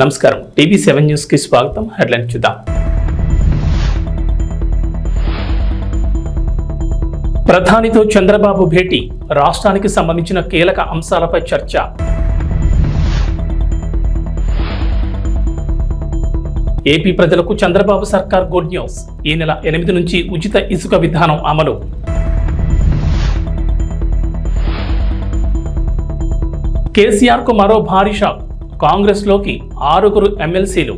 నమస్కారం టీవీ7 న్యూస్ కి స్వాగతం. హెడ్లైన్ చూద్దాం. ప్రధానితో చంద్రబాబు భేటీ, రాష్ట్రానికి సంబంధించిన కీలక అంశాలపై చర్చ. ఏపీ ప్రజలకు చంద్రబాబు సర్కార్ గుడ్ న్యూస్, ఈ నెల 8 నుంచి ఉచిత ఇసుక విధానం అమలు. కేసీఆర్ కు మరో భారీ షాక్, కాంగ్రెస్ లోకి 6 ఎమ్మెల్సీలు.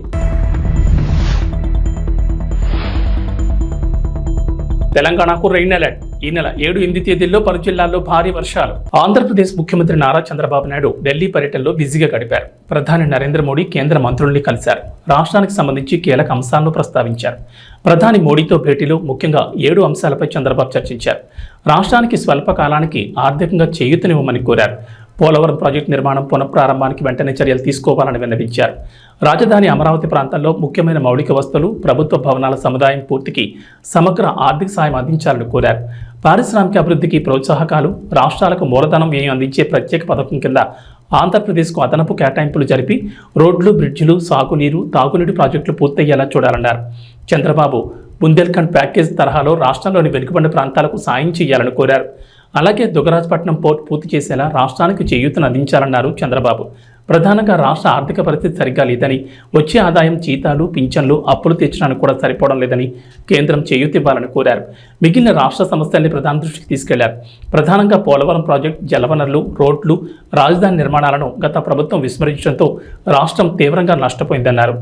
తెలంగాణకు రెయిన్ అలర్ట్, ఈ నెల 7-8 తేదీల్లో పలు జిల్లాల్లో భారీ వర్షాలు. ఆంధ్రప్రదేశ్ ముఖ్యమంత్రి నారా చంద్రబాబు నాయుడు ఢిల్లీ పర్యటనలో బిజీగా గడిపారు. ప్రధాని నరేంద్ర మోడీ కేంద్ర మంత్రుల్ని కలిశారు. రాష్ట్రానికి సంబంధించి కీలక అంశాలను ప్రస్తావించారు. ప్రధాని మోడీతో భేటీలో ముఖ్యంగా 7 అంశాలపై చంద్రబాబు చర్చించారు. రాష్ట్రానికి స్వల్ప కాలానికి ఆర్థికంగా చేయూతనివ్వమని కోరారు. పోలవరం ప్రాజెక్టు నిర్మాణం పునఃప్రారంభానికి వెంటనే చర్యలు తీసుకోవాలని విన్నవించారు. రాజధాని అమరావతి ప్రాంతాల్లో ముఖ్యమైన మౌలిక వస్తువులు, ప్రభుత్వ భవనాల సముదాయం పూర్తికి సమగ్ర ఆర్థిక సాయం అందించాలని కోరారు. పారిశ్రామిక అభివృద్ధికి ప్రోత్సాహకాలు, రాష్ట్రాలకు మూలధనం వ్యయం అందించే ప్రత్యేక పథకం కింద ఆంధ్రప్రదేశ్కు అదనపు కేటాయింపులు జరిపి రోడ్లు, బ్రిడ్జిలు, సాగునీరు, తాగునీటి ప్రాజెక్టులు పూర్తయ్యేలా చూడాలన్నారు. చంద్రబాబు బుందేల్ఖండ్ ప్యాకేజ్ తరహాలో రాష్ట్రంలోని వెనుకబడిన ప్రాంతాలకు సాయం చేయాలని కోరారు. అలాగే దుగ్గరాజపట్నం పోర్ట్ పూర్తి చేసేలా రాష్ట్రానికి చేయూతను అందించాలన్నారు చంద్రబాబు. ప్రధానంగా రాష్ట్ర ఆర్థిక పరిస్థితి సరిగ్గా లేదని, వచ్చే ఆదాయం జీతాలు, పింఛన్లు, అప్పులు తీర్చడానికి కూడా సరిపోవడం లేదని కేంద్రం చేయూత ఇవ్వాలని కోరారు. మిగిలిన రాష్ట్ర సమస్యల్ని ప్రధాని దృష్టికి తీసుకెళ్లారు. ప్రధానంగా పోలవరం ప్రాజెక్టు, జలవనరులు, రోడ్లు, రాజధాని నిర్మాణాలను గత ప్రభుత్వం విస్మరించడంతో రాష్ట్రం తీవ్రంగా నష్టపోయిందన్నారు.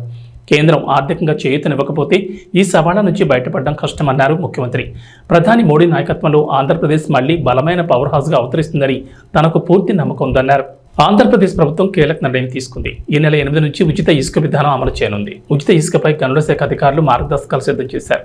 కేంద్రం ఆర్థికంగా చేయూతనివ్వకపోతే ఈ సవాళ్ల నుంచి బయటపడడం కష్టమన్నారు ముఖ్యమంత్రి. ప్రధాని మోడీ నాయకత్వంలో ఆంధ్రప్రదేశ్ మళ్లీ బలమైన పవర్ హౌస్గా అవతరిస్తుందని తనకు పూర్తి నమ్మకం ఉందన్నారు. ఆంధ్రప్రదేశ్ ప్రభుత్వం కీలక నిర్ణయం తీసుకుంది. ఈ నెల 8 నుంచి ఉచిత ఇసుక విధానం అమలు చేయనుంది. ఉచిత ఇసుకపై గనుల శాఖ అధికారులు మార్గదర్శకాలు సిద్ధం చేశారు.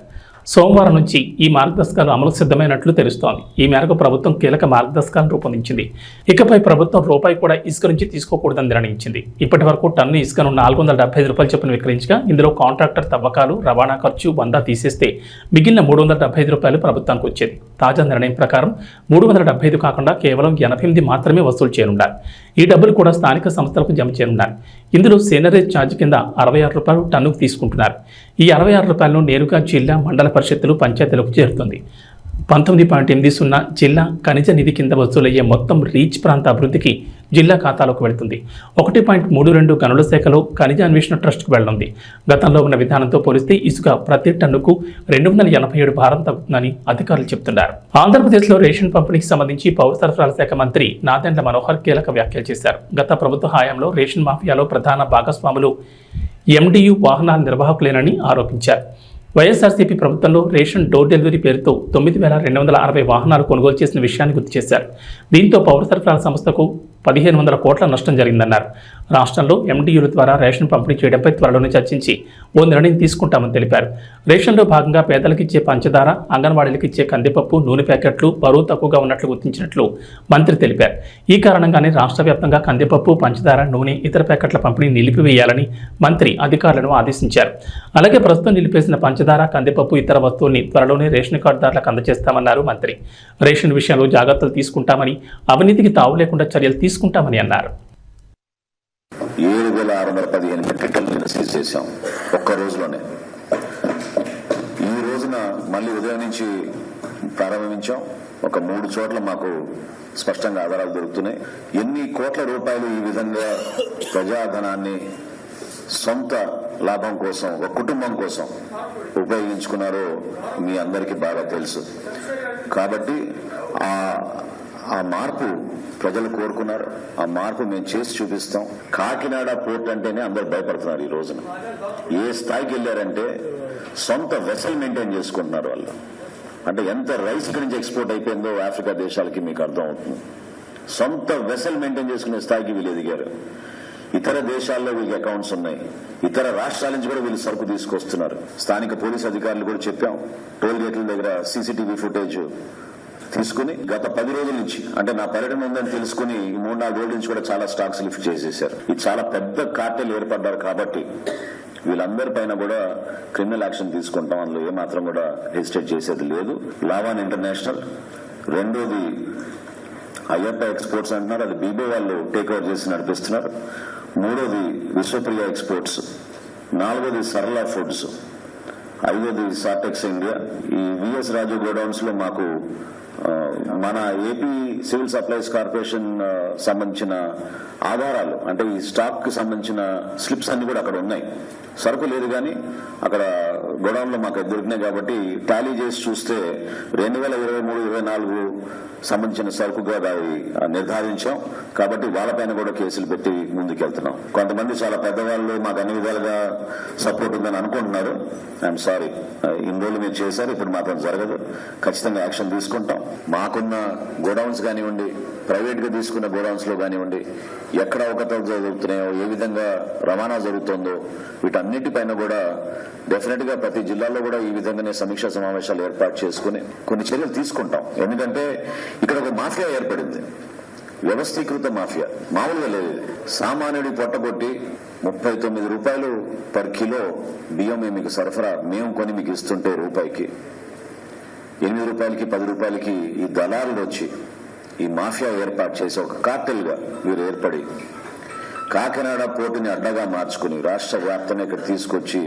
సోమవారం నుంచి ఈ మార్గదర్శకాలు అమలు సిద్ధమైనట్లు తెలుస్తోంది. ఈ మేరకు ప్రభుత్వం కీలక మార్గదర్శకాలను రూపొందించింది. ఇకపై ప్రభుత్వం రూపాయి కూడా ఇసుక నుంచి తీసుకోకూడదని నిర్ణయించింది. ఇప్పటి వరకు టన్ను ఇసుకను 475 రూపాయలు చొప్పున విక్రయించగా ఇందులో కాంట్రాక్టర్ తవ్వకాలు, రవాణా ఖర్చు 100 తీసేస్తే మిగిలిన 375 రూపాయలు ప్రభుత్వానికి వచ్చేది. తాజా నిర్ణయం ప్రకారం 375 కాకుండా కేవలం 88 మాత్రమే వసూలు చేయనున్నారు. ఈ డబ్బులు కూడా స్థానిక సంస్థలకు జమ చేయనున్నారు. ఇందులో సేనరేజ్ ఛార్జ్ కింద 66 రూపాయలు టన్నుకు తీసుకుంటున్నారు. ఈ 66 రూపాయలను నేరుగా జిల్లా, మండల పరిషత్తులు, పంచాయతీలకు చేరుతుంది. 19.80 జిల్లా ఖనిజ నిధి కింద వసూలయ్యే మొత్తం రీచ్ ప్రాంత అభివృద్ధికి జిల్లా ఖాతాలోకి వెళుతుంది. 1.32 గనుల శాఖలో ఖనిజ అన్వేషణ ట్రస్ట్కు వెళ్తుంది. గతంలో ఉన్న విధానంతో పోలిస్తే ఇసుక ప్రతి టన్నుకు 287 భారం తగ్గుతుందని అధికారులు చెబుతున్నారు. ఆంధ్రప్రదేశ్లో రేషన్ పంపిణీకి సంబంధించి పౌర సరఫరాల శాఖ మంత్రి నాదెండ్ల మనోహర్ కీలక వ్యాఖ్యలు చేశారు. గత ప్రభుత్వ హయాంలో రేషన్ మాఫియాలో ప్రధాన భాగస్వాములు ఎండియు వాహనాల నిర్వాహకులేనని ఆరోపించారు. వైఎస్ఆర్సీపీ ప్రభుత్వంలో రేషన్ డోర్ డెలివరీ పేరుతో 9,260 వాహనాలు కొనుగోలు చేసిన విషయాన్ని గుర్తు చేశారు. దీంతో పౌర సరఫరాల సంస్థకు 1,500 కోట్ల నష్టం జరిగిందన్నారు. రాష్ట్రంలో ఎండియూల ద్వారా రేషన్ పంపిణీ చేయడంపై త్వరలోనే చర్చించి ఓ నిర్ణయం తీసుకుంటామని తెలిపారు. రేషన్లో భాగంగా పేదలకు ఇచ్చే పంచదార, అంగన్వాడీలకు ఇచ్చే కందిపప్పు, నూనె ప్యాకెట్లు బరువు తక్కువగా ఉన్నట్లు గుర్తించినట్లు మంత్రి తెలిపారు. ఈ కారణంగానే రాష్ట్ర వ్యాప్తంగా కందిపప్పు, పంచదార, నూనె, ఇతర ప్యాకెట్ల పంపిణీ నిలిపివేయాలని మంత్రి అధికారులను ఆదేశించారు. అలాగే ప్రస్తుతం నిలిపేసిన పంచదార, కందిపప్పు, ఇతర వస్తువుల్ని త్వరలోనే రేషన్ కార్డుదారులకు అందజేస్తామన్నారు మంత్రి. రేషన్ విషయంలో జాగ్రత్తలు తీసుకుంటామని, అవినీతికి తావు లేకుండా చర్యలు తీసుకుంటామని అన్నారు. 7,615 మెట్రిక్ టన్నులను సీజ్ చేశాం ఒక్క రోజులోనే. ఈ రోజున మళ్ళీ ఉదయం నుంచి ప్రారంభించాం. ఒక 3 చోట్ల మాకు స్పష్టంగా ఆధారాలు దొరుకుతున్నాయి. ఎన్ని కోట్ల రూపాయలు ఈ విధంగా ప్రజాధనాన్ని సొంత లాభం కోసం, ఒక కుటుంబం కోసం ఉపయోగించుకున్నారో మీ అందరికీ బాగా తెలుసు. కాబట్టి ఆ మార్పు ప్రజలు కోరుకున్నారు. ఆ మార్పు మేము చేసి చూపిస్తాం. కాకినాడ పోర్ట్ అంటేనే అందరు భయపడుతున్నారు. ఈ రోజున ఏ స్థాయికి వెళ్ళారంటే సొంత వెసల్ మెయింటైన్ చేసుకుంటున్నారు వాళ్ళు. అంటే ఎంత రైస్ ఇక్కడి నుంచి ఎక్స్పోర్ట్ అయిపోయిందో ఆఫ్రికా దేశాలకి మీకు అర్థం అవుతుంది. సొంత వెసల్ మెయింటైన్ చేసుకునే స్థాయికి వీళ్ళు ఎదిగారు. ఇతర దేశాల్లో వీళ్ళకి అకౌంట్స్ ఉన్నాయి. ఇతర రాష్ట్రాల నుంచి కూడా వీళ్ళు సరుకు తీసుకొస్తున్నారు. స్థానిక పోలీస్ అధికారులు కూడా చెప్పాం. టోల్ గేట్ల దగ్గర సీసీటీవీ ఫుటేజ్ తీసుకుని గత 10 రోజుల నుంచి, అంటే నా పర్యటన ఉందని తెలుసుకుని 3-4 రోజుల నుంచి కూడా చాలా స్టాక్స్ లిఫ్ట్ చేసేశారు. ఇది చాలా పెద్ద కార్టెల్ ఏర్పడ్డారు. కాబట్టి వీళ్ళందరి పైన కూడా క్రిమినల్ యాక్షన్ తీసుకుంటాం. అందులో ఏమాత్రం కూడా హెసిటేట్ చేసేది లేదు. లావాన్ ఇంటర్నేషనల్, రెండోది అయ్యప్ప ఎక్స్పోర్ట్స్ అంటున్నారు. అది బీబో వాళ్ళు టేక్ ఓవర్ చేసి నడిపిస్తున్నారు. మూడోది విశ్వప్రియ ఎక్స్పోర్ట్స్, నాలుగోది సరళ ఫుడ్స్, ఐదోది సార్టెక్స్ ఇండియా. ఈ విఎస్ రాజు గోడౌన్స్ లో మాకు మన ఏపీ సివిల్ సప్లైస్ కార్పొరేషన్ సంబంధించిన ఆధారాలు, అంటే ఈ స్టాక్ కి సంబంధించిన స్లిప్స్ అన్ని కూడా అక్కడ ఉన్నాయి. సరుకు లేదు కానీ అక్కడ గోడౌన్ లో మాకు దొరికినాయి కాబట్టి టాలీ చేసి చూస్తే 2023-24 సంబంధించిన సరుకుగా దాన్ని నిర్ధారించాం. కాబట్టి వాళ్ళపైన కూడా కేసులు పెట్టి ముందుకెళ్తున్నాం. కొంతమంది చాలా పెద్దవాళ్ళు మాకు అన్ని విధాలుగా సపోర్ట్ ఉందని అనుకుంటున్నారు. ఐఎమ్ సారీ, ఇన్ని రోజులు మీరు చేశారు, ఇప్పుడు మాత్రం జరగదు. ఖచ్చితంగా యాక్షన్ తీసుకుంటాం. మాకున్న గోడౌన్స్ కానివ్వండి, ప్రైవేట్ గా తీసుకున్న గోడౌన్స్ లో కానివ్వండి, ఎక్కడ అవకతవకలు జరుగుతున్నాయో, ఏ విధంగా రవాణా జరుగుతుందో, వీటన్నిటిపైన కూడా డెఫినెట్ గా ప్రతి జిల్లాలో కూడా ఈ విధంగానే సమీక్షా సమావేశాలు ఏర్పాటు చేసుకుని కొన్ని చర్యలు తీసుకుంటాం. ఎందుకంటే ఇక్కడ ఒక మాఫియా ఏర్పడింది, వ్యవస్థీకృత మాఫియా, మామూలుగా లేదు. సామాన్యుడి పొట్టగొట్టి 39 రూపాయలు పర్ కిలో బియ్యం మీకు సరఫరా, మేము కొని మీకు ఇస్తుంటే రూపాయికి 8 రూపాయలకి 10 రూపాయలకి ఈ దళారులు వచ్చి ఈ మాఫియా ఏర్పాటు చేసి ఒక కార్టెల్ గా వీరు ఏర్పడి కాకినాడ పోర్టుని అడ్డగా మార్చుకుని రాష్ట్ర వ్యాప్తంగా ఇక్కడ తీసుకొచ్చి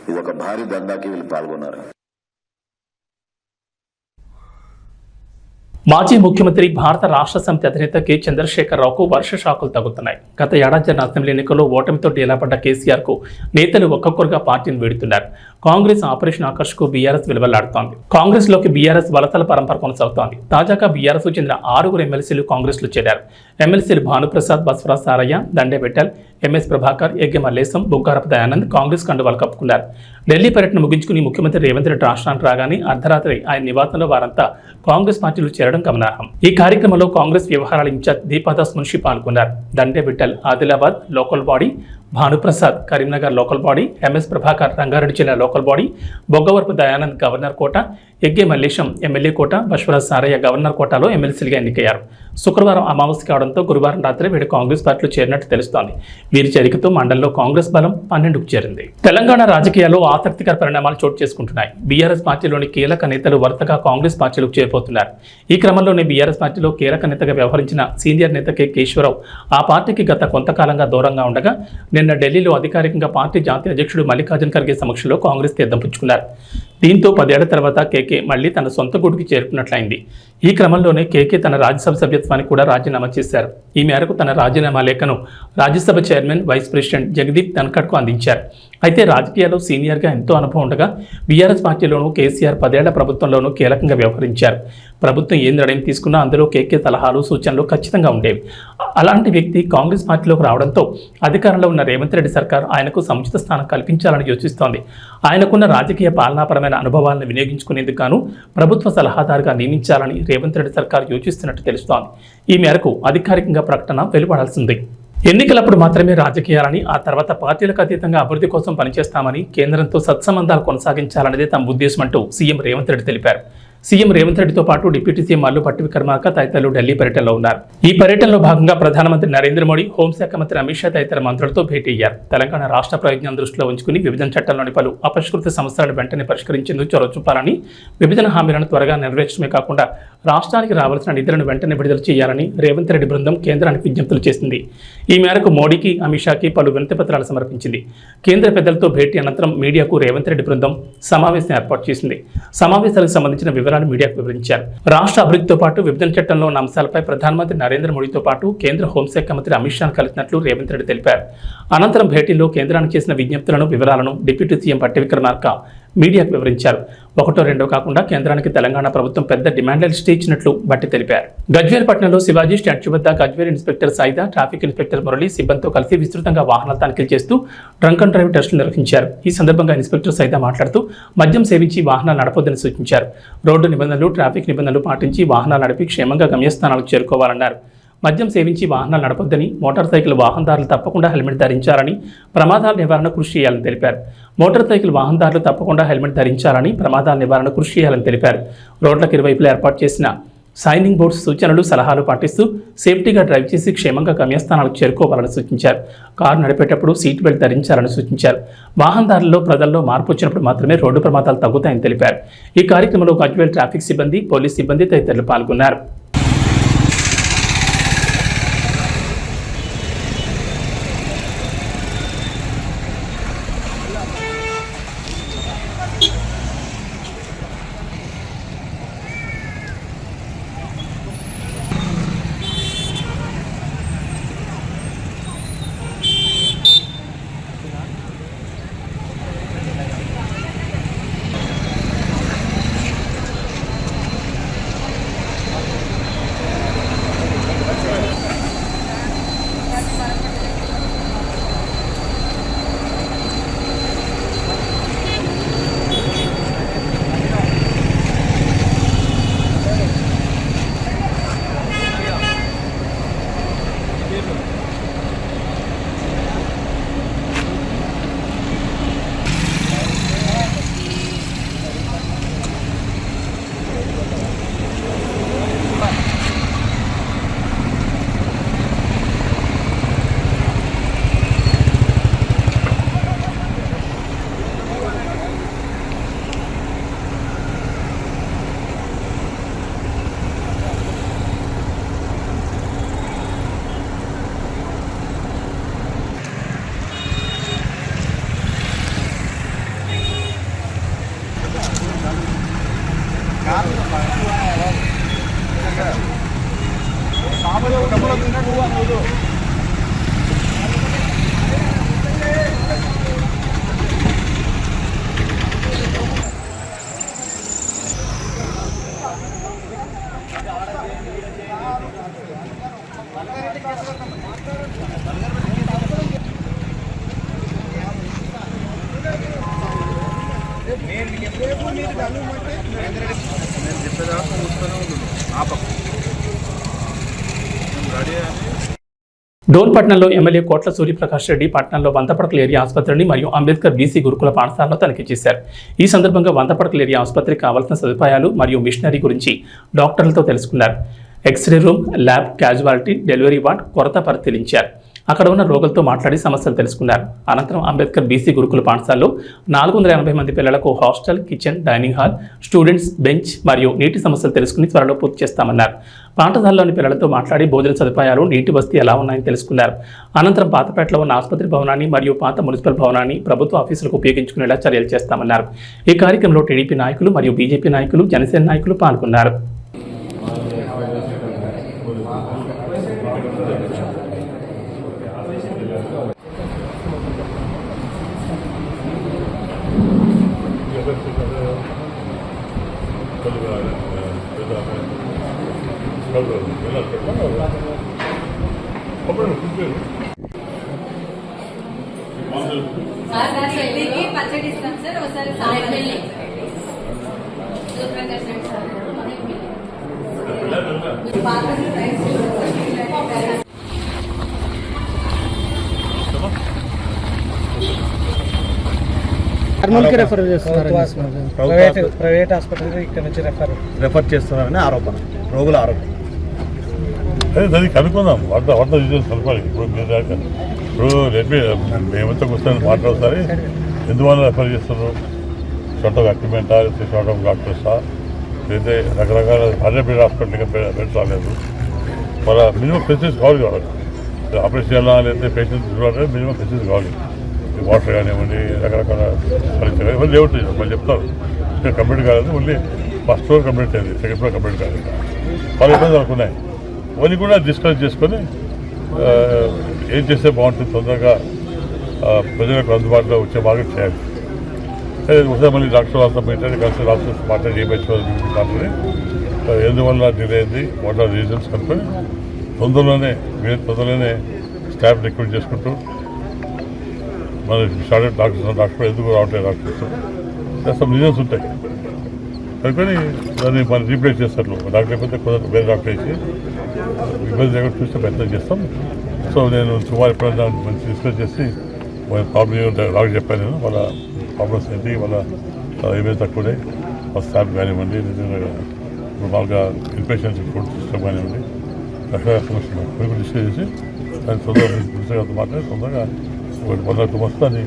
ఇది ఒక భారీ దందాకి వీళ్ళు పాల్గొన్నారు. మాజీ ముఖ్యమంత్రి భారత రాష్ట్ర సమితి అధినేత కె చంద్రశేఖరరావుకు వర్ష షాకులు తగ్గుతున్నాయి. గత ఏడాది జరిగిన అసెంబ్లీ ఎన్నికల్లో ఓటమితో డేలాపడ్డ కేసీఆర్ కు నేతలు ఒక్కొక్కరుగా పార్టీని వీడుతున్నారు. కాంగ్రెస్ ఆపరేషన్ ఆకర్ష్ కు బీఆర్ఎస్ విలువలాడుతోంది. కాంగ్రెస్ లోకి బీఆర్ఎస్ వలసల పరంపర కొనసాగుతోంది. తాజాగా బీఆర్ఎస్ కు చెందిన 6 ఎమ్మెల్సీలు కాంగ్రెస్ లో చేరారు. ఎమ్మెల్సీలు భానుప్రసాద్, బస్వరాజ్ సారయ్య, దండే విఠల్, ఎంఎస్ ప్రభాకర్, ఎగ్గె మల్లేశం, బుగ్గారపు దయానంద్ కాంగ్రెస్ కండువాలు కప్పుకున్నారు. ఢిల్లీ పర్యటన ముగించుకుని ముఖ్యమంత్రి రేవంత్ రెడ్డి రాష్ట్రానికి రాగానే అర్ధరాత్రి ఆయన నివాసంలో వారంతా కాంగ్రెస్ పార్టీలో చేరడం గమనార్హం. ఈ కార్యక్రమంలో కాంగ్రెస్ వ్యవహారాల ఇన్ఛార్జ్ దీపాదాస్ మున్షి పాల్గొన్నారు. Dande Vithal Adilabad local body, Bhanuprasad Karimnagar local body, MS Prabhakar Rangareddy జిల్లా local body, Boggavarapu Dayanand governor quota, Egge Mallesham MLA quota, Baswaraj Saraiah governor కోటాలో ఎమ్మెల్సీలుగా ఎన్నికయ్యారు. శుక్రవారం అమావాస్య కావడంతో గురువారం రాత్రి వీడు కాంగ్రెస్ పార్టీలో చేరినట్టు తెలుస్తోంది. వీరి చేరికతో మండలంలో కాంగ్రెస్ బలం 12కు చేరింది. తెలంగాణ రాజకీయాల్లో ఆసక్తికర పరిణామాలు చోటు చేసుకుంటున్నాయి. బీఆర్ఎస్ పార్టీలోని కీలక నేతలు వరుసగా కాంగ్రెస్ పార్టీలోకి చేరిపోతున్నారు. ఈ క్రమంలోనే బీఆర్ఎస్ పార్టీలో కీలక నేతగా వ్యవహరించిన సీనియర్ నేత కె కేశవరావు ఆ పార్టీకి గత కొంతకాలంగా దూరంగా ఉండగా నిన్న ఢిల్లీలో అధికారికంగా పార్టీ జాతీయ అధ్యక్షుడు మల్లికార్జున ఖర్గే సమక్షంలో కాంగ్రెస్ తీర్థం పుచ్చుకున్నారు. దీంతో 10 ఏళ్ల తర్వాత కేకే మళ్లీ తన సొంత గూటికి చేరుకున్నట్లయింది. ఈ క్రమంలోనే కేకే తన రాజ్యసభ సభ్యత్వానికి కూడా రాజీనామా చేశారు. ఈ మేరకు తన రాజీనామా లేఖను Rajya Sabha chairman, vice president Jagdeep ధన్ఖడ్కు అందించారు. అయితే రాజకీయాల్లో సీనియర్గా ఎంతో అనుభవం ఉండగా బీఆర్ఎస్ పార్టీలోనూ కేసీఆర్ 10 ఏళ్ల ప్రభుత్వంలోనూ కీలకంగా వ్యవహరించారు. ప్రభుత్వం ఏ నిర్ణయం తీసుకున్నా అందులో కేకే సలహాలు, సూచనలు ఖచ్చితంగా ఉండేవి. అలాంటి వ్యక్తి కాంగ్రెస్ పార్టీలోకి రావడంతో అధికారంలో ఉన్న రేవంత్ రెడ్డి సర్కార్ ఆయనకు సముచిత స్థానం కల్పించాలని యోచిస్తోంది. ఆయనకున్న రాజకీయ పాలనాపరమైన అనుభవాలను వినియోగించుకునేందుకు గాను ప్రభుత్వ సలహాదారుగా నియమించాలని రేవంత్ రెడ్డి సర్కార్ యోచిస్తున్నట్టు తెలుస్తోంది. ఈ మేరకు అధికారికంగా ప్రకటన వెలువడాల్సింది. ఎన్నికలప్పుడు మాత్రమే రాజకీయాలని, ఆ తర్వాత పార్టీలకు అతీతంగా అభివృద్ధి కోసం పనిచేస్తామని, కేంద్రంతో సత్సంబంధాలు కొనసాగించాలనేదే తమ ఉద్దేశం అంటూ సీఎం రేవంత్ రెడ్డి తెలిపారు. సీఎం రేవంత్ రెడ్డితో పాటు డిప్యూటీ సీఎం మల్లుపట్టి విక్రమార్క తదితరులు ఢిల్లీ పర్యటనలో ఉన్నారు. ఈ పర్యటనలో భాగంగా ప్రధానమంత్రి నరేంద్ర మోడీ, హోంశాఖ మంత్రి అమిత్ షా తదితర మంత్రులతో భేటీ అయ్యారు. తెలంగాణ రాష్ట్ర ప్రయోజనం దృష్టిలో ఉంచుకుని విభజన చట్టంలోని పలు అపరిష్కృత సమస్యలను వెంటనే పరిష్కరించేందుకు చొరవ చూపాలని, విభజన హామీలను త్వరగా నెరవేర్చడమే కాకుండా రాష్ట్రానికి రావాల్సిన నిధులను వెంటనే విడుదల చేయాలని రేవంత్ రెడ్డి బృందం కేంద్రానికి విజ్ఞప్తులు చేసింది. ఈ మేరకు మోడీకి, అమిత్ షాకి పలు వినతి పత్రాలు సమర్పించింది. కేంద్ర పెద్దలతో భేటీ అనంతరం మీడియాకు రేవంత్ రెడ్డి బృందం సమావేశం ఏర్పాటు చేసింది. సమావేశాలకు సంబంధించిన వివరాలు మీడియాకు వివరించారు. రాష్ట్ర అభివృద్ధితో పాటు విభజన చట్టంలో ఉన్న అంశాలపై ప్రధానమంత్రి నరేంద్ర మోడీతో పాటు కేంద్ర హోంశాఖ మంత్రి అమిత్ షాను కలిసినట్లు రేవంత్ రెడ్డి తెలిపారు. అనంతరం భేటీలో కేంద్రానికి చేసిన విజ్ఞప్తులను, వివరాలను డిప్యూటీ సీఎం పట్టి విక్రమార్క మీడియాకు వివరించారు. 1, 2 కాకుండా కేంద్రానికి తెలంగాణ ప్రభుత్వం పెద్ద డిమాండ్ల లిస్ట్ ఇచ్చినట్లు బట్టి తెలిపారు. గజ్వేల్ పట్టణంలో శివాజీ స్టాచ్యూ వద్ద Gajwel inspector Saida, traffic inspector Murali సిబ్బందితో కలిసి విస్తృతంగా వాహనాల తనిఖీలు చేస్తూ డ్రంక్ అండ్ డ్రైవ్ టెస్టులు నిర్వహించారు. ఈ సందర్భంగా ఇన్స్పెక్టర్ సైదా మాట్లాడుతూ మద్యం సేవించి వాహనాలు నడపొద్దని సూచించారు. రోడ్డు నిబంధనలు, ట్రాఫిక్ నిబంధనలు పాటించి వాహనాలు నడిపి క్షేమంగా గమ్యస్థానాలకు చేరుకోవాలన్నారు. మద్యం సేవించి వాహనాలు నడపొద్దని, మోటార్ సైకిల్ వాహనదారులు తప్పకుండా హెల్మెట్ ధరించాలని, ప్రమాదాల నివారణ కృషి చేయాలని తెలిపారు. మోటార్ సైకిల్ వాహనదారులు తప్పకుండా హెల్మెట్ ధరించాలని, ప్రమాదాల నివారణ కృషి చేయాలని తెలిపారు. రోడ్లకు ఇరువైపులా ఏర్పాటు చేసిన సైనింగ్ బోర్డ్స్ సూచనలు, సలహాలు పాటిస్తూ సేఫ్టీగా డ్రైవ్ చేసి క్షేమంగా గమ్యస్థానాలకు చేరుకోవాలని సూచించారు. కారు నడిపేటప్పుడు సీట్ బెల్ట్ ధరించాలని సూచించారు. వాహనదారుల్లో, ప్రజల్లో మార్పు వచ్చినప్పుడు మాత్రమే రోడ్డు ప్రమాదాలు తగ్గుతాయని తెలిపారు. ఈ కార్యక్రమంలో గజ్వేల్ ట్రాఫిక్ సిబ్బంది, పోలీస్ సిబ్బంది తదితరులు పాల్గొన్నారు. డోన్పట్నంలో ఎమ్మెల్యే కోట్ల సూర్యప్రకాష్ రెడ్డి పట్టణంలో వంతపడకల ఏరియా ఆసుపత్రిని మరియు అంబేద్కర్ బీసీ గురుకుల పాఠశాలలో తనిఖీ చేశారు. ఈ సందర్భంగా వంతపడకల ఏరియా ఆసుపత్రికి కావాల్సిన సదుపాయాలు మరియు మిషనరీ గురించి డాక్టర్లతో తెలుసుకున్నారు. X ray room, lab, casualty, delivery ward కొరత పరిశీలించారు. అక్కడ ఉన్న రోగులతో మాట్లాడి సమస్యలు తెలుసుకున్నారు. అనంతరం అంబేద్కర్ బీసీ గురుకుల పాఠశాలలో 480 మంది పిల్లలకు hostel, kitchen, dining hall, students bench మరియు నీటి సమస్యలు తెలుసుకుని త్వరలో పూర్తి చేస్తామన్నారు. పాఠశాలలోని పిల్లలతో మాట్లాడి భోజన సదుపాయాలు, నీటి వసతి ఎలా ఉన్నాయని తెలుసుకున్నారు. అనంతరం పాతపేటలో ఉన్న ఆసుపత్రి భవనాన్ని మరియు పాత మున్సిపల్ భవనాన్ని ప్రభుత్వ ఆఫీసులకు ఉపయోగించుకునేలా చర్యలు చేస్తామన్నారు. ఈ కార్యక్రమంలో టీడీపీ నాయకులు మరియు బీజేపీ నాయకులు, జనసేన నాయకులు పాల్గొన్నారు. పచ్చడి ఇస్తాం సార్, ఒకసారి నార్మల్కి రెఫర్ చేస్తున్నారు. ప్రైవేట్ హాస్పిటల్కి ఇక్కడ నుంచి రెఫర్ చేస్తున్నారని ఆరోపణ, రోగుల ఆరోపణ. దాన్ని కనుక్కుందాం. వంట డీటెయిల్స్ కనుక్కోవాలి. ఇప్పుడు మేమంతా కూర్చొని మాట్లాడతారు. ఎందువల్ల రెఫర్ చేస్తున్నారు? షార్ట్ ఆఫ్ ఎక్విప్మెంటా, లేకపోతే షార్ట్ ఆఫ్ డాక్టర్సా, లేకపోతే రకరకాల అదే బెడ్ హాస్పిటల్గా బెడ్ రాలేదు. వాళ్ళ మినిమం ఫెసిలిటీస్ కావాలి. ఆపరేషన్ చేయాలా, లేకపోతే పేషెంట్స్ చూడాలంటే మినిమం ఫెసిలిటీస్ కావాలి. వాటర్ కానివ్వండి, రకరకాల పరిస్థితులు కానీ వాళ్ళు లేవుతాయి. వాళ్ళు చెప్తారు ఇక్కడ కంప్లీట్ కాలేదు, ఓన్లీ ఫస్ట్ ఫ్లోర్ కంప్లీట్ అయింది, సెకండ్ ఫ్లోర్ కంప్లీట్ కాలేదు. వాళ్ళు ఇబ్బంది అనుకున్నాయి. అవన్నీ కూడా డిస్కస్ చేసుకొని ఏం చేస్తే బాగుంటుంది, తొందరగా ప్రజలకు అందుబాటులో వచ్చే మార్గం చేయాలి. ఒకసారి మళ్ళీ డాక్టర్ వాళ్ళతో మాట్లాడి కలిసి డాక్టర్స్ మాట్లాడి ఏమైపోతుంది, ఎందువల్ల డిలే అయింది, వాట్ ఆర్ రీజన్స్ కనుక్కొని తొందరలోనే స్టాఫ్ రిక్రూట్ చేసుకుంటూ మన షార్టెడ్ డాక్టర్ ఎందుకు రావట్లేదు డాక్టర్స్ సమ్ రీజన్స్ ఉంటాయి కనుకొని దాన్ని మనం రీప్లేస్ చేస్తారు. డాక్టర్ అయిపోతే కొందరు వేరే డాక్టర్ వేసి ఇబ్బంది లేకుండా చూస్తే ప్రయత్నం చేస్తాం. సో నేను సుమారు ఎప్పుడైనా మంచి డిస్కస్ చేసి వాళ్ళ ప్రాబ్లం డాక్టర్ చెప్పాను. నేను వాళ్ళ ప్రాబ్లమ్స్ ఏంటి, వాళ్ళ ఏమైనా తక్కువనే వాళ్ళ స్టాఫ్ కానివ్వండి, మామూలుగా ఇన్పేషెంట్స్ ఫుడ్ సిస్టమ్ కానివ్వండి, రకరకాల సమస్యలు కొన్ని డిస్కస్ చేసి దాన్ని తొందరగా మాట్లాడి తొందరగా 1-2 months దాన్ని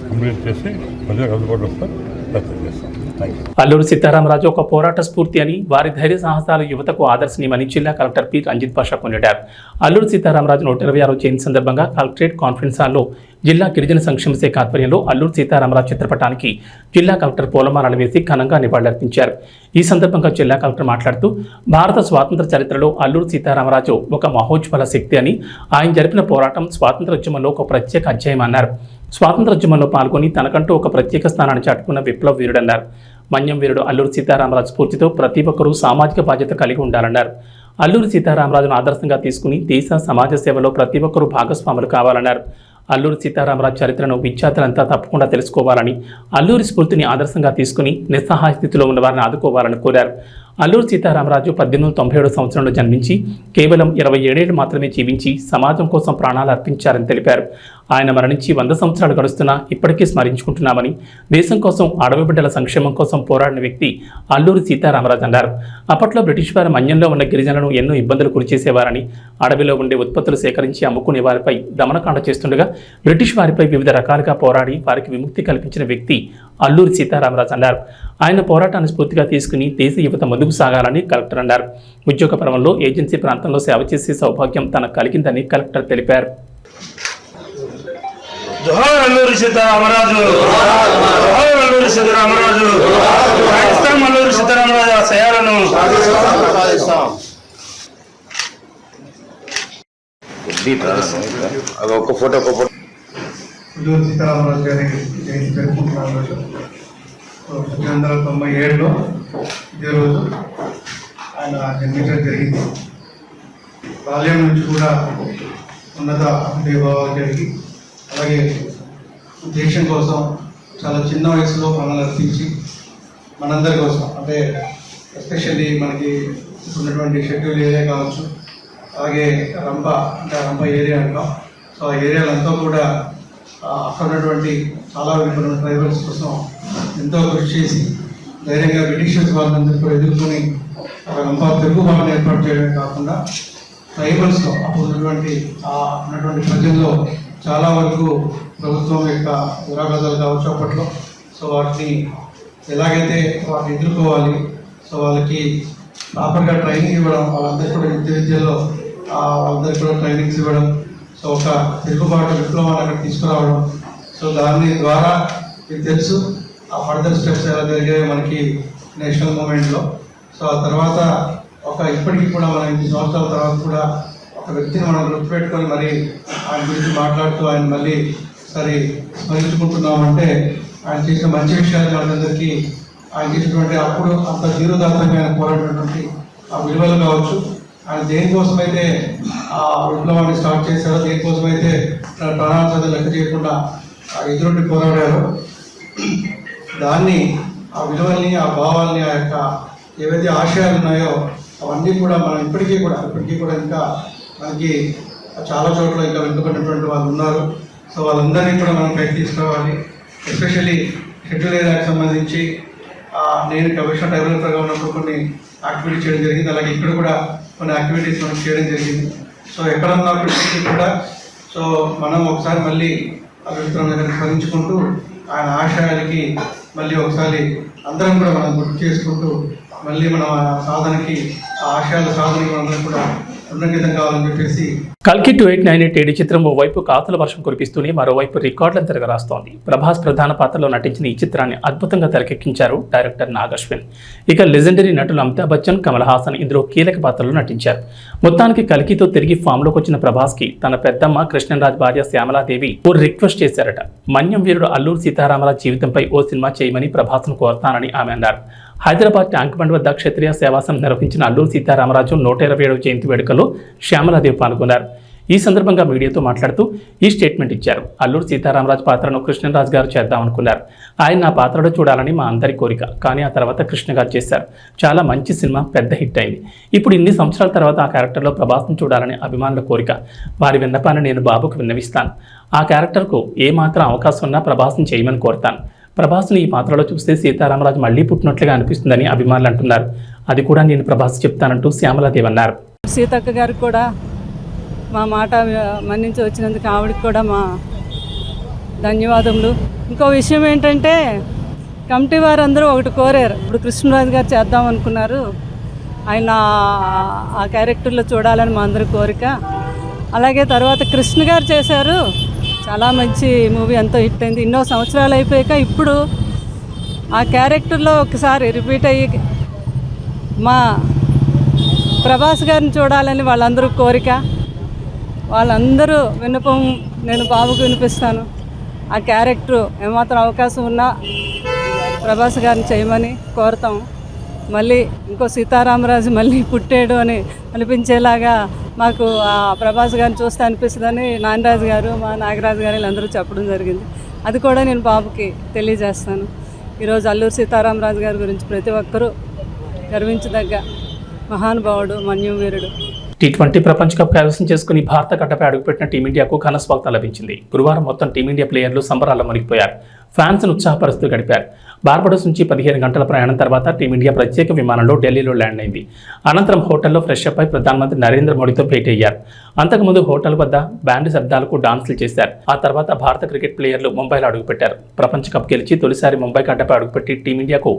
కంప్లీట్ చేసి ప్రజలకు అందుబాటులో వస్తారు ప్రయత్నం చేస్తాం. అల్లూరి సీతారామరాజు ఒక పోరాట స్ఫూర్తి అని, వారి ధైర్య సాహసాలు యువతకు ఆదర్శనీయమని జిల్లా కలెక్టర్ పి రంజిత్ పాషా కొనియాడారు. అల్లూరి సీతారామరాజు 126వ జయంతి సందర్భంగా కలెక్టరేట్ కాన్ఫరెన్స్ హాల్లో జిల్లా గిరిజన సంక్షేమ శాఖ ఆధ్వర్యంలో అల్లూరి సీతారామరాజు చిత్రపటానికి జిల్లా కలెక్టర్ పూలమాలలు వేసి ఘనంగా నివాళులర్పించారు. ఈ సందర్భంగా జిల్లా కలెక్టర్ మాట్లాడుతూ, భారత స్వాతంత్ర చరిత్రలో అల్లూరి సీతారామరాజు ఒక మహోజ్వల శక్తి అని, ఆయన జరిపిన పోరాటం స్వాతంత్రోద్యమంలో ఒక ప్రత్యేక అధ్యాయం అన్నారు. స్వాతంత్రోద్యమంలో పాల్గొని తనకంటూ ఒక ప్రత్యేక స్థానాన్ని చాటుకున్న విప్లవ వీరుడన్నారు. మన్యం వీరుడు అల్లూరి సీతారామరాజు స్ఫూర్తితో ప్రతి ఒక్కరూ సామాజిక బాధ్యత కలిగి ఉండాలన్నారు. అల్లూరి సీతారామరాజును ఆదర్శంగా తీసుకుని దేశ సమాజ సేవలో ప్రతి ఒక్కరూ భాగస్వాములు కావాలన్నారు. అల్లూరి సీతారామరాజు చరిత్రను విద్యార్థులంతా తప్పకుండా తెలుసుకోవాలని, అల్లూరి స్ఫూర్తిని ఆదర్శంగా తీసుకుని నిస్సహాయ స్థితిలో ఉన్న వారిని ఆదుకోవాలని కోరారు. అల్లూరి సీతారామరాజు 1897 సంవత్సరంలో జన్మించి కేవలం 27 ఏళ్లు మాత్రమే జీవించి సమాజం కోసం ప్రాణాలు అర్పించారని తెలిపారు. ఆయన మరణించి 100 సంవత్సరాలు గడుస్తున్నా ఇప్పటికీ స్మరించుకుంటున్నామని, దేశం కోసం, అడవి బిడ్డల సంక్షేమం కోసం పోరాడిన వ్యక్తి అల్లూరి సీతారామరాజు అన్నారు. అప్పట్లో బ్రిటిష్ వారు మన్యంలో ఉన్న గిరిజనులను ఎన్నో ఇబ్బందులు గురిచేసేవారని, అడవిలో ఉండే ఉత్పత్తులు సేకరించి అమ్ముకునే వారిపై దమనకాండ చేస్తుండగా బ్రిటిష్ వారిపై వివిధ రకాలుగా పోరాడి వారికి విముక్తి కల్పించిన వ్యక్తి అల్లూరి సీతారామరాజు అన్నారు. ఆయన పోరాటాన్ని స్ఫూర్తిగా తీసుకుని దేశ యువత ముందుకు సాగాలని కలెక్టర్ అన్నారు. ఉద్యోగ పర్వంలో ఏజెన్సీ ప్రాంతంలో సేవ చేసే సౌభాగ్యం తనకు కలిగిందని కలెక్టర్ తెలిపారు. జోహార్ అల్లూరి సీతారామరాజు, జోహార్ అల్లూరి సీతారామరాజు, పాకిస్తాన్ అల్లూరి సీతారామరాజు ఆశయాలను ఒక ఫోటో అల్లూరి సీతారామరాజు గారి జయంతి జరుపుకుంటున్నాం. 1997లో ఇదే రోజు ఆయన జన్మించడం జరిగింది. బాల్యం నుంచి కూడా ఉన్నత అనుభవాలు కలిగి, అలాగే దేశం కోసం చాలా చిన్న వయసులో ప్రాణాలు అర్పించి మనందరి కోసం, అంటే ఎస్పెషల్లీ మనకి ఉన్నటువంటి షెడ్యూల్ ఏరియా కావచ్చు, అలాగే రంప అంటే రంప ఏరియా అంటాం. సో ఆ ఏరియాలంతా కూడా అక్కడ ఉన్నటువంటి చాలా విభిన్న ట్రైబల్స్ కోసం ఎంతో కృషి చేసి ధైర్యంగా బ్రిటిషర్స్ వాళ్ళందరూ కూడా ఎదుర్కొని అక్కడ రంప తిరుగుబాటును ఏర్పాటు చేయడమే కాకుండా ట్రైబల్స్లో అప్పుడు ఉన్నటువంటి ప్రజల్లో చాలా వరకు ప్రభుత్వం యొక్క విరాగాలు కావచ్చు అప్పట్లో. సో వాటిని ఎలాగైతే వాటిని ఎదుర్కోవాలి, సో వాళ్ళకి ప్రాపర్గా ట్రైనింగ్ ఇవ్వడం, వాళ్ళందరికీ కూడా విద్యలో వాళ్ళందరికీ కూడా ట్రైనింగ్స్ ఇవ్వడం, సో ఒక తిరుగుబాటు విప్లవాన్ని అక్కడ తీసుకురావడం. సో దాని ద్వారా మీకు తెలుసు ఆ ఫర్దర్ స్టెప్స్ ఎలా జరిగాయో మనకి నేషనల్ మూమెంట్లో. సో ఆ తర్వాత ఇప్పటికీ కూడా మనం 8 సంవత్సరాల తర్వాత కూడా ఒక వ్యక్తిని మనం గుర్తుపెట్టుకొని మరి ఆయన గురించి మాట్లాడుతూ ఆయన మళ్ళీ సరే స్మరించుకుంటున్నామంటే ఆయన చేసిన మంచి విషయాలు మనందరికీ, ఆయన చేసినటువంటి అప్పుడు అంత ధీరోదాత్తంగా ఆయన పోరాడినటువంటి ఆ విలువలు కావచ్చు, ఆయన దేనికోసమైతే ఆ విప్లవాన్ని స్టార్ట్ చేశారో, దేనికోసమైతే ప్రాణాలు లెక్క చేయకుండా ఎదురుండి పోరాడారో, దాన్ని ఆ విలువల్ని, ఆ భావాల్ని, ఆ యొక్క ఏవైతే ఆశయాలు ఉన్నాయో అవన్నీ కూడా మనం ఇప్పటికీ కూడా ఇంకా మనకి చాలా చోట్ల ఇంకా వెనుకబడినటువంటి వాళ్ళు ఉన్నారు. సో వాళ్ళందరినీ కూడా మనం పైకి తీసుకురావాలి. ఎస్పెషల్లీ షెడ్యూల్ ఏరియాకి సంబంధించి నేను కమిషనర్ డెవలపర్గా ఉన్నప్పుడు కొన్ని యాక్టివిటీస్ చేయడం జరిగింది. అలాగే ఇక్కడ కూడా కొన్ని యాక్టివిటీస్ మనం చేయడం జరిగింది. సో ఎక్కడన్నా కూడా సో మనం ఒకసారి మళ్ళీ అభిప్రాయం దగ్గర స్మరించుకుంటూ ఆయన ఆశయాలకి మళ్ళీ ఒకసారి అందరం కూడా మనం గుర్తు చేసుకుంటూ మళ్ళీ మనం సాధనకి ఆశయాల సాధనకి మనందరం కూడా ఉన్నంకితం కావాలని చెప్పేసి కల్కి 2898 చిత్రం ఓవైపు కాతుల వర్షం కురిపిస్తూనే మరోవైపు రికార్డులను తిరగరాస్తోంది. ప్రభాస్ ప్రధాన పాత్రలో నటించిన ఈ చిత్రాన్ని అద్భుతంగా తెరకెక్కించారు డైరెక్టర్ నాగ్ అశ్విన్. ఇక లెజెండరీ నటులు అమితాబ్ బచ్చన్, కమల్ హాసన్ ఇందులో కీలక పాత్రలు నటించారు. మొత్తానికి కల్కితో తిరిగి ఫామ్లోకి వచ్చిన ప్రభాస్కి తన పెద్దమ్మ కృష్ణరాజ్ భార్య శ్యామలాదేవి ఓ రిక్వెస్ట్ చేశారట. మన్యం వీరుడు అల్లూరి సీతారామరాజు జీవితంపై ఓ సినిమా చేయమని ప్రభాస్ను కోరతానని ఆమె అన్నారు. హైదరాబాద్ ట్యాంక్ బండ్ వద్ద క్షత్రియ సేవాసం నిర్వహించిన అల్లూరి సీతారామరాజు 127వ జయంతి వేడుకలో శ్యామలాదేవి పాల్గొన్నారు. ఈ సందర్భంగా మీడియాతో మాట్లాడుతూ ఈ స్టేట్మెంట్ ఇచ్చారు. అల్లూరి సీతారామరాజు పాత్రను కృష్ణరాజు గారు చేద్దామనుకున్నారు. ఆయన నా పాత్రలో చూడాలని మా అందరి కోరిక. కానీ ఆ తర్వాత కృష్ణ గారు చేశారు. చాలా మంచి సినిమా, పెద్ద హిట్ అయింది. ఇప్పుడు ఇన్ని సంవత్సరాల తర్వాత ఆ క్యారెక్టర్లో ప్రభాస్ను చూడాలని అభిమానుల కోరిక. వారి విన్నపాన్ని నేను బాబుకు విన్నవిస్తాను. ఆ క్యారెక్టర్కు ఏమాత్రం అవకాశం ఉన్నా ప్రభాస్ని చేయమని కోరుతాను. ప్రభాస్ని ఈ పాత్రలో చూస్తే సీతారామరాజు మళ్లీ పుట్టినట్లుగా అనిపిస్తుందని అభిమానులు అంటున్నారు. అది కూడా నేను ప్రభాస్ చెప్తానంటూ శ్యామలాదేవి అన్నారు. సీతక్క గారికి కూడా మా మాట మన్నించి వచ్చినందుకు ఆవిడకి కూడా మా ధన్యవాదములు. ఇంకో విషయం ఏంటంటే కమిటీ వారు అందరూ ఒకటి కోరారు. ఇప్పుడు కృష్ణరాజు గారు చేద్దాం అనుకున్నారు. ఆయన ఆ క్యారెక్టర్లో చూడాలని మా అందరి కోరిక. అలాగే తర్వాత కృష్ణ గారు చేశారు. చాలా మంచి మూవీ, ఎంతో హిట్ అయింది. ఎన్నో సంవత్సరాలు అయిపోయాక ఇప్పుడు ఆ క్యారెక్టర్లో ఒకసారి రిపీట్ అయ్యి మా ప్రభాస్ గారిని చూడాలని వాళ్ళందరూ కోరిక. వాళ్ళందరూ విన్నపం నేను బాబుకు వినిపిస్తాను. ఆ క్యారెక్టర్ ఏమాత్రం అవకాశం ఉన్నా ప్రభాస్ గారిని చేయమని కోరుతాం. మళ్ళీ ఇంకో సీతారామరాజు మళ్ళీ పుట్టాడు అని అనిపించేలాగా మాకు ఆ ప్రభాస్ గారిని చూస్తే అనిపిస్తుందని నాగరాజు గారు, మా నాగరాజు గారు వీళ్ళందరూ చెప్పడం జరిగింది. అది కూడా నేను బాబుకి తెలియజేస్తాను. ఈరోజు అల్లూరి సీతారామరాజు గారి గురించి ప్రతి ఒక్కరూ గర్వించదగ్గ మహానుభావుడు, మన్యం వీరుడు. T20 ప్రపంచ కప్ కైవసం చేసుకుని భారత గడ్డపై అడుగుపెట్టిన టీమిండియాకు ఘన స్వాగతం లభించింది. గురువారం మొత్తం టీమిండియా ప్లేయర్లు సంబరాల్లో మునిగిపోయారు. ఫ్యాన్స్ను ఉత్సాహపరుస్తూ గడిపారు. బార్బడోస్ నుంచి 15 గంటల ప్రయాణం తర్వాత టీమిండియా ప్రత్యేక విమానంలో ఢిల్లీలో ల్యాండ్ అయింది. అనంతరం హోటల్లో ఫ్రెష్ అప్ అయి ప్రధానమంత్రి నరేంద్ర మోడీతో భేటీ అయ్యారు. అంతకుముందు హోటల్ వద్ద బ్యాండ్ శబ్దాలకు డాన్సులు చేశారు. ఆ తర్వాత భారత క్రికెట్ ప్లేయర్లు ముంబైలో అడుగుపెట్టారు. ప్రపంచ కప్ గెలిచి తొలిసారి ముంబై గడ్డపై అడుగుపెట్టి టీమిండియాకు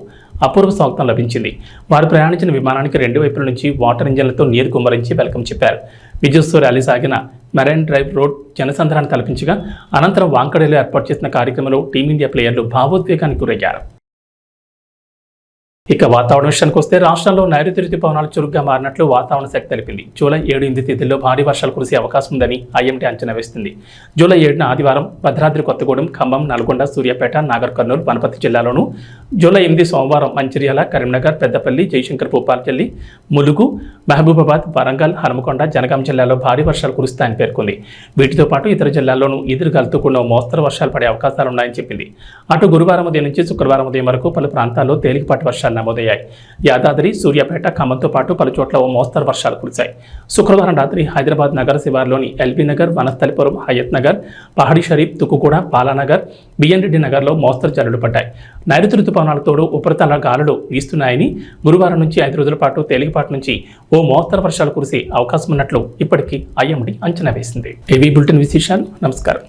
అపూర్వ స్వాగతం లభించింది. వారు ప్రయాణించిన విమానానికి 2 వైపుల నుంచి వాటర్ ఇంజన్లతో నీరు గుమ్మరించి వెల్కమ్ చెప్పారు. విజయోత్సవ ర్యాలీ సాగిన మెరైన్ డ్రైవ్ రోడ్ జనసంద్రాన్ని కల్పించగా అనంతరం వాంకడేలో ఏర్పాటు చేసిన కార్యక్రమంలో టీమిండియా ప్లేయర్లు భావోద్వేగానికి గురయ్యారు. ఇక వాతావరణ విషయానికి వస్తే రాష్ట్రంలో నైరుతి రుతుపవనాలు చురుగ్గా మారినట్లు వాతావరణ శాఖ తెలిపింది. జూలై 7-8 తేదీల్లో భారీ వర్షాలు కురిసే అవకాశం ఉందని ఐఎండీ అంచనా వేస్తుంది. జూలై 7న ఆదివారం భద్రాద్రి కొత్తగూడెం, ఖమ్మం, నల్గొండ, సూర్యాపేట, నాగర్ కర్నూలు, వనపర్తి జిల్లాలోను, జూలై 8 సోమవారం మంచిర్యాల, కరీంనగర్, పెద్దపల్లి, జయశంకర్ భూపాలపల్లి, ములుగు, మహబూబాబాద్, వరంగల్, హనుమకొండ, జనగాం జిల్లాలో భారీ వర్షాలు కురుస్తాయని పేర్కొంది. వీటితో పాటు ఇతర జిల్లాల్లోనూ ఎదురుగాలుతో కూడిన మోస్తరు వర్షాలు పడే అవకాశాలున్నాయని చెప్పింది. అటు గురువారం ఉదయం నుంచి శుక్రవారం ఉదయం వరకు పలు ప్రాంతాల్లో తేలికపాటి వర్షాలు నమోదయ్యాయి. యాదాద్రి, సూర్యాపేట, ఖమ్మంతో పాటు పలు చోట్ల ఓ మోస్తరు వర్షాలు కురిశాయి. శుక్రవారం రాత్రి హైదరాబాద్ నగర శివార్లోని ఎల్బీ నగర్, వనస్థలిపురం, హయత్ నగర్, పహాడీ షరీఫ్, తుక్కుగూడ, పాలానగర్, బిఎన్ రెడ్డి నగర్లో మోస్తరు జల్లులు పడ్డాయి. నైరుతి రుతుపవనాల తోడు ఉపరితల గాలులు వీస్తున్నాయని గురువారం నుంచి 5 రోజుల పాటు తేలికపాటి నుంచి ఓ మోస్తరు వర్షాలు కురిసే అవకాశం ఉన్నట్లు ఇప్పటికీ ఐఎండీ అంచనా వేసింది. ఏవీ బులెటిన్ విశేషాలు. నమస్కారం.